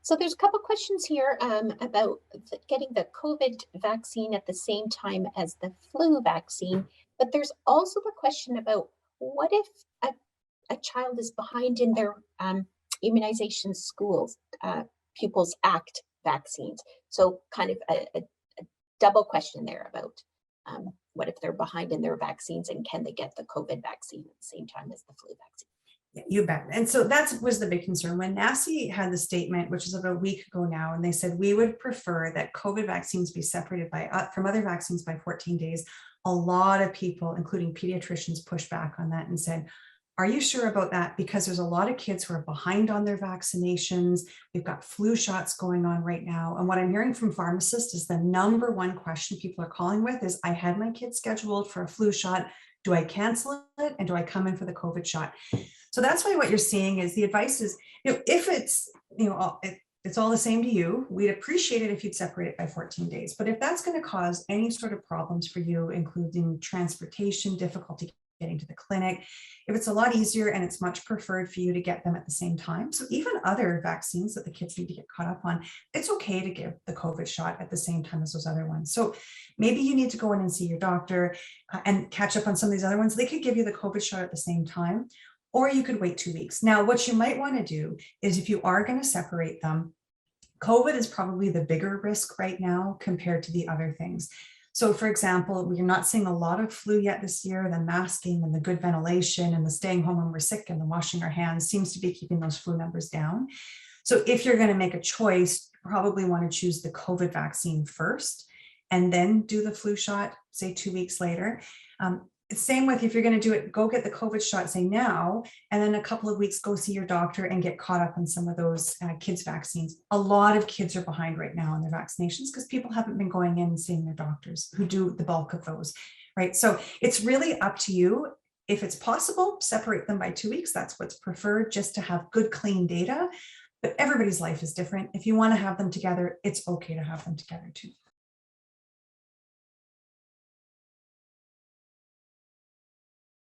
So there's a couple questions here about getting the COVID vaccine at the same time as the flu vaccine, but there's also the question about what if a child is behind in their immunization schools, Pupils Act vaccines. So kind of a double question there about what if they're behind in their vaccines and can they get the COVID vaccine at the same time as the flu vaccine? Yeah, you bet. And so that was the big concern when NACI had the statement, which is about a week ago now, and they said we would prefer that COVID vaccines be separated from other vaccines by 14 days. A lot of people, including pediatricians, pushed back on that and said, are you sure about that? Because there's a lot of kids who are behind on their vaccinations. We've got flu shots going on right now. And what I'm hearing from pharmacists is the number one question people are calling with is, I had my kids scheduled for a flu shot. Do I cancel it? And do I come in for the COVID shot? So that's why what you're seeing is the advice is, if it's, it's all the same to you, we'd appreciate it if you'd separate it by 14 days. But if that's going to cause any sort of problems for you, including transportation, difficulty getting to the clinic, if it's a lot easier and it's much preferred for you to get them at the same time. So even other vaccines that the kids need to get caught up on, it's okay to give the COVID shot at the same time as those other ones. So maybe you need to go in and see your doctor and catch up on some of these other ones. They could give you the COVID shot at the same time, or you could wait 2 weeks. Now, what you might want to do is if you are going to separate them, COVID is probably the bigger risk right now compared to the other things. So for example, we're not seeing a lot of flu yet this year. The masking and the good ventilation and the staying home when we're sick and the washing our hands seems to be keeping those flu numbers down. So if you're going to make a choice, you probably want to choose the COVID vaccine first and then do the flu shot, say 2 weeks later. Same with if you're going to do it, go get the COVID shot, say now, and then a couple of weeks, go see your doctor and get caught up on some of those kids' vaccines. A lot of kids are behind right now on their vaccinations because people haven't been going in and seeing their doctors who do the bulk of those, right? So it's really up to you. If it's possible, separate them by 2 weeks. That's what's preferred, just to have good, clean data. But everybody's life is different. If you want to have them together, it's okay to have them together too.